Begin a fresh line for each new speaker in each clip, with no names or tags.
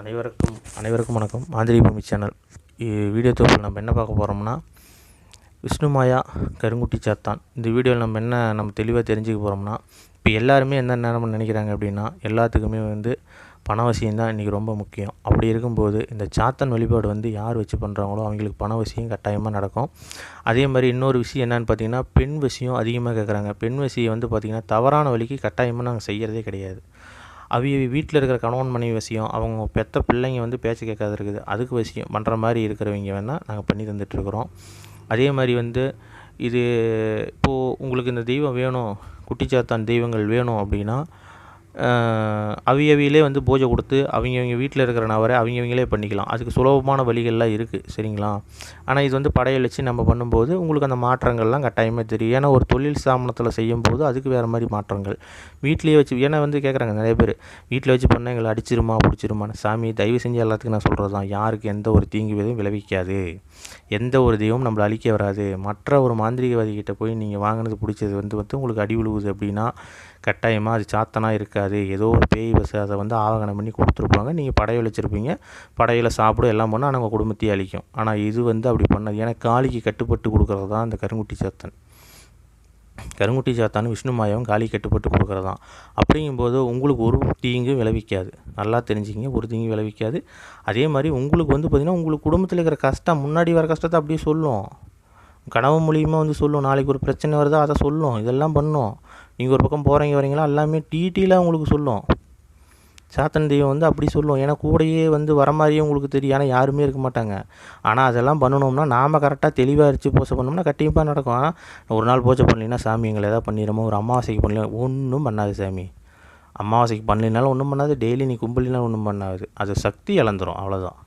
அனைவருக்கும் வணக்கம். மாந்திரி பூமி சேனல் வீடியோ தொகுப்பில் நம்ம என்ன பார்க்க போகிறோம்னா, விஷ்ணுமாயா கருங்குட்டி சாத்தான். இந்த வீடியோவில் நம்ம தெளிவாக தெரிஞ்சுக்க போகிறோம்னா, இப்போ எல்லாருமே என்ன நினைக்கிறாங்க அப்படின்னா, எல்லாத்துக்குமே பணவசியம் தான் இன்றைக்கி ரொம்ப முக்கியம். அப்படி இருக்கும்போது இந்த சாத்தான் வழிபாடு யார் வச்சு பண்ணுறாங்களோ அவங்களுக்கு பணவசியம் கட்டாயமாக நடக்கும். அதே மாதிரி இன்னொரு விஷயம் என்னென்னு பார்த்தீங்கன்னா, பெண் வசியம் அதிகமாக கேட்குறாங்க. பெண் வசியம் பார்த்திங்கன்னா தவறான வழிக்கு கட்டாயமாக நாங்கள் செய்கிறதே கிடையாது. வீட்டில் இருக்கிற கணவன் மனைவி வசியம், அவங்க பெற்ற பிள்ளைங்க பேச்சு கேட்காது இருக்குது, அதுக்கு வசியம் பண்ணுற மாதிரி இருக்கிறவங்க வேணால் நாங்கள் பண்ணி தந்துட்டுருக்குறோம். அதே மாதிரி இது இப்போது உங்களுக்கு இந்த தெய்வம் வேணும், குட்டிச்சாத்தான் தெய்வங்கள் வேணும் அப்படின்னா, அவியவிலே பூஜை கொடுத்து அவங்க வீட்டில் இருக்கிற நபரை அவங்களே பண்ணிக்கலாம். அதுக்கு சுலபமான வழிகள்லாம் இருக்குது, சரிங்களா? ஆனால் இது படையல் வச்சு நம்ம பண்ணும்போது உங்களுக்கு அந்த மாற்றங்கள்லாம் கட்டாயமாக தெரியும். ஏன்னா ஒரு தொழில் ஸ்தாபனத்தில் செய்யும்போது அதுக்கு வேறு மாதிரி மாற்றங்கள். வீட்லேயே வச்சு ஏன்னா கேட்குறாங்க நிறைய பேர், வீட்டில் வச்சு பண்ணால் எங்களை அடிச்சிருமா பிடிச்சிருமான்னு. சாமி தயவு செஞ்சு எல்லாத்துக்கும் நான் சொல்கிறது தான், யாருக்கு எந்த ஒரு தீங்கு எதுவும் விளைவிக்காது, எந்த ஒரு தெய்வம் நம்மளை அழிக்க வராது. மற்ற ஒரு மாந்திரிகவாதிகிட்ட போய் நீங்கள் வாங்கினது பிடிச்சது உங்களுக்கு அடி விழுவுது அப்படின்னா கட்டாயமாக அது சாத்தனாக இருக்காது, ஏதோ ஒரு பேய் பஸ் அதை ஆவாகனம் பண்ணி கொடுத்துருப்பாங்க. நீங்கள் படையல் வச்சுருப்பீங்க, படையில் சாப்பிட எல்லாம் பண்ணால் ஆனால் உங்கள் குடும்பத்தையே அழிக்கும். ஆனால் இது அப்படி பண்ணது. ஏன்னா காளிக்கு கட்டுப்பட்டு கொடுக்குறது தான் இந்த கருங்குட்டி சாத்தான். கருங்குட்டி சாத்தான் விஷ்ணுமாயாவும் காளி கட்டுப்பட்டு கொடுக்குறது தான். அப்படிங்கும்போது உங்களுக்கு ஒரு தீங்கு விளைவிக்காது, நல்லா தெரிஞ்சுக்கிங்க, ஒரு தீங்கு விளைவிக்காது. அதே மாதிரி உங்களுக்கு பார்த்திங்கன்னா உங்களுக்கு குடும்பத்தில் இருக்கிற கஷ்டம், முன்னாடி வர கஷ்டத்தை அப்படியே சொல்லும், கனவு மூலியமாக சொல்லும். நாளைக்கு ஒரு பிரச்சனை வருதோ அதை சொல்லும், இதெல்லாம் பண்ணும். நீங்கள் ஒரு பக்கம் போகிறீங்க வரீங்களா எல்லாமே டீட்டெயிலாக உங்களுக்கு சொல்லும். சாத்தன் தெய்வம் அப்படி சொல்லும். ஏன்னா கூடையே வர மாதிரியே உங்களுக்கு தெரியும், ஆனால் யாருமே இருக்க மாட்டாங்க. ஆனால் அதெல்லாம் பண்ணணும்னா நாம் கரெக்டாக தெளிவாக அரிச்சு பூஜை பண்ணோம்னா கண்டிப்பாக நடக்கும். ஆனால் ஒரு நாள் பூஜை பண்ணலைன்னா சாமி எங்களை எதாவது பண்ணிடுமோ, ஒரு அமாவாசைக்கு பண்ணல ஒன்றும் பண்ணாது சாமி. அமாவாசைக்கு பண்ணலினாலும் ஒன்றும் பண்ணாது, டெய்லி நீ கும்பலினாலும் ஒன்றும் பண்ணாது. அது சக்தி இழந்துடும், அவ்வளோதான்,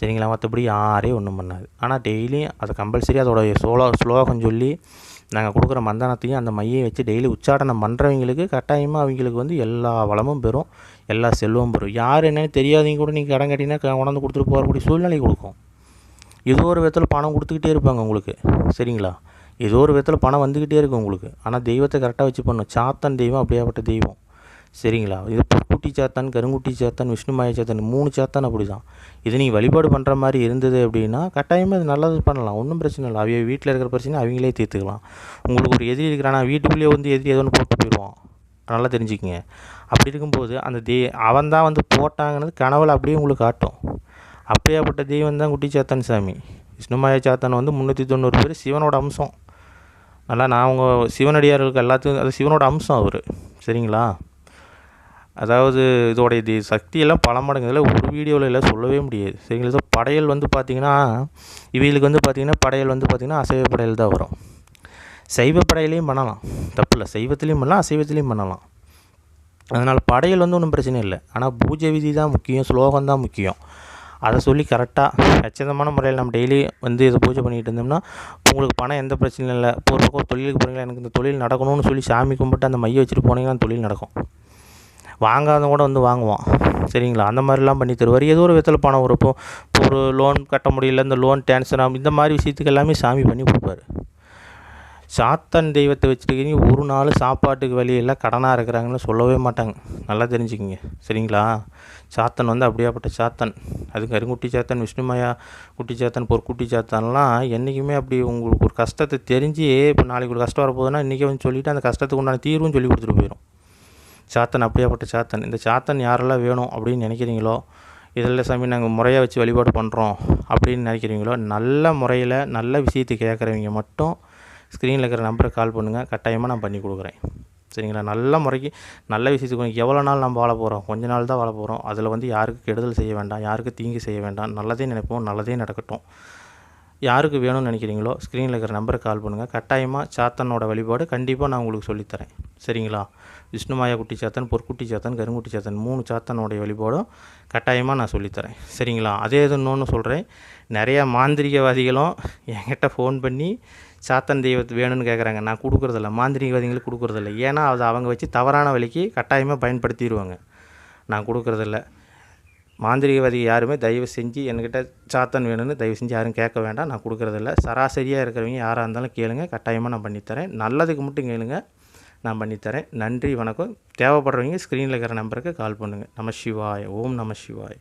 சரிங்களா? மற்றபடி யாரே ஒன்றும் பண்ணாது. ஆனால் டெய்லியும் அதை கம்பல்சரி அதோடைய ஸ்லோகம் சொல்லி நாங்கள் கொடுக்குற மந்தானத்தையும் அந்த மையை வச்சு டெய்லி உச்சாடனம் பண்ணுறவங்களுக்கு கட்டாயமாக அவங்களுக்கு எல்லா வளமும் பெறும், எல்லா செல்வமும் பெறும். யார் என்னென்னு தெரியாதவங்க கூட நீங்கள் கடன் கட்டினா உணர்ந்து கொடுத்துட்டு போகக்கூடிய சூழ்நிலை கொடுக்கும். ஏதோ ஒரு விதத்தில் பணம் கொடுத்துக்கிட்டே இருப்பாங்க உங்களுக்கு, சரிங்களா? ஏதோ ஒரு விதத்தில் பணம் வந்துக்கிட்டே இருக்கும் உங்களுக்கு. ஆனால் தெய்வத்தை கரெக்டாக வச்சு பண்ணணும். சாத்தன் தெய்வம் அப்படியாப்பட்ட தெய்வம், சரிங்களா? இது பொற்குட்டி சாத்தான், கருங்குட்டி சாத்தான், விஷ்ணுமாயா சாத்தான், 3 சாத்தான் அப்படி தான். இது நீங்கள் வழிபாடு பண்ணுற மாதிரி இருந்தது அப்படின்னா கட்டாயமாக இது நல்லது பண்ணலாம், ஒன்றும் பிரச்சனை இல்லை. அவங்க வீட்டில் இருக்கிற பிரச்சனை அவங்களே தீர்த்துக்கலாம். உங்களுக்கு ஒரு எதிரி இருக்கிறானா வீட்டுக்குள்ளேயே எதிரி ஏதோ ஒன்று போட்டு போயிடுவான், நல்லா தெரிஞ்சுக்கிங்க. அப்படி இருக்கும்போது அந்த அவன் தான் போட்டாங்கன்னு கனவுல அப்படியே உங்களுக்கு காட்டும். அப்படியாப்பட்ட தெய்வம் தான் குட்டி சாத்தான் சாமி. விஷ்ணுமாயா சாத்தான் 390 பேர் சிவனோட அம்சம். நல்லா நான் அவங்க சிவனடியார்களுக்கு எல்லாத்துக்கும் அது சிவனோட அம்சம் அவர், சரிங்களா? அதாவது இதோடைய சக்தியெல்லாம் பல மடங்கு, இதில் ஒரு வீடியோவில் எல்லாம் சொல்லவே முடியாது, சரிங்களா? படையல் பார்த்திங்கன்னா இவங்களுக்கு பார்த்திங்கன்னா படையல் பார்த்திங்கன்னா அசைவ படையல் தான் வரும். சைவ படையிலையும் பண்ணலாம், தப்பு இல்லை, சைவத்துலேயும் பண்ணலாம், அசைவத்துலேயும் பண்ணலாம். அதனால் படையல் ஒன்றும் பிரச்சனை இல்லை. ஆனால் பூஜை விதி தான் முக்கியம், ஸ்லோகம் தான் முக்கியம். அதை சொல்லி கரெக்டாக கச்சிதமான முறையில் நம்ம டெய்லி இதை பூஜை பண்ணிகிட்டு இருந்தோம்னா உங்களுக்கு பணம் எந்த பிரச்சனையும் இல்லை. இப்போ ஒரு பக்கம் தொழிலுக்கு போகிறீங்களா, எனக்கு இந்த தொழில் நடக்கணும்னு சொல்லி சாமி கும்பிட்டு அந்த மையை வச்சுட்டு போனீங்கன்னா அந்த தொழில் நடக்கும். வாங்காதவங்க கூட வாங்குவான், சரிங்களா? அந்த மாதிரிலாம் பண்ணி தருவார். ஏதோ ஒரு விதத்தில் பணம் வரும். இப்போ ஒரு லோன் கட்ட முடியல, இந்த லோன் டேன்ஷன் ஆகும், இந்த மாதிரி விஷயத்துக்கு எல்லாமே சாமி பண்ணி கொடுப்பாரு. சாத்தன் தெய்வத்தை வச்சுருக்கீங்க, ஒரு நாள் சாப்பாட்டுக்கு வழியெல்லாம் கடனாக இருக்கிறாங்கன்னு சொல்லவே மாட்டாங்க, நல்லா தெரிஞ்சுக்கிங்க, சரிங்களா? சாத்தன் அப்படியாப்பட்ட சாத்தன். அது கருங்குட்டி சாத்தன், விஷ்ணுமாயா குட்டி சாத்தன், பொற்குட்டி சாத்தான்லாம் என்றைக்குமே அப்படி உங்களுக்கு ஒரு கஷ்டத்தை தெரிஞ்சு, இப்போ நாளைக்கு ஒரு கஷ்டம் வரப்போகுதுன்னா இன்றைக்கி சொல்லிவிட்டு அந்த கஷ்டத்துக்கு உண்டான தீர்வும் சொல்லி கொடுத்துட்டு போயிடும் சாத்தன். அப்படியாப்பட்ட சாத்தன். இந்த சாத்தன் யாரெல்லாம் வேணும் அப்படின்னு நினைக்கிறீங்களோ, இதில் சாமி நாங்கள் முறையாக வச்சு வழிபாடு பண்ணுறோம் அப்படின்னு நினைக்கிறீங்களோ, நல்ல முறையில் நல்ல விஷயத்தை கேட்குறவங்க மட்டும் ஸ்க்ரீனில் இருக்கிற நம்பருக்கு கால் பண்ணுங்கள், கட்டாயமாக நான் பண்ணி கொடுக்குறேன், சரிங்களா? நல்ல முறைக்கு நல்ல விஷயத்துக்கு எவ்வளோ நாள் நம்ம வாழ போகிறோம், கொஞ்ச நாள் தான் வாழ போகிறோம். அதில் யாருக்கு கெடுதல் செய்ய வேண்டாம், யாருக்கு தீங்கு செய்ய வேண்டாம், நல்லதே நினைப்போம், நல்லதே நடக்கட்டும். யாருக்கு வேணும்னு நினைக்கிறீங்களோ ஸ்க்ரீனில் இருக்கிற நம்பருக்கு கால் பண்ணுங்கள். கட்டாயமாக சாத்தனோட வழிபாடு கண்டிப்பாக நான் உங்களுக்கு சொல்லித்தரேன், சரிங்களா? விஷ்ணுமாயா குட்டி சாத்தன், பொற்குட்டி சாத்தன், கருங்குட்டி சாத்தன் 3 சாத்தனோடைய வழிபாடும் கட்டாயமாக நான் சொல்லித்தரேன், சரிங்களா? அதே இது இன்னொன்று சொல்கிறேன், நிறையா மாந்திரிகவாதிகளும் என்கிட்ட ஃபோன் பண்ணி சாத்தன் தெய்வத்தை வேணும்னு கேட்குறாங்க. நான் கொடுக்குறதில்ல, மாந்திரிகவாதிகளுக்கு கொடுக்குறதில்ல. ஏன்னா அதை அவங்க வச்சு தவறான வழிக்கு கட்டாயமாக பயன்படுத்திடுவாங்க. நான் கொடுக்குறதில்ல. மாந்திரிகவாதி யாருமே தயவு செஞ்சு என்கிட்ட சாத்தன் வேணும்னு தயவு செஞ்சு யாரும் கேட்க வேண்டாம், நான் கொடுக்குறதில்ல. சராசரியாக இருக்கிறவங்க யாராக இருந்தாலும் கேளுங்க, கட்டாயமாக நான் பண்ணித்தரேன். நல்லதுக்கு மட்டும் கேளுங்க, நான் பண்ணித்தரேன். நன்றி, வணக்கம். தேவைப்படுறவங்க ஸ்க்ரீனில் இருக்கிற நம்பருக்கு கால் பண்ணுங்கள். நம சிவாய. ஓம் நம சிவாய்.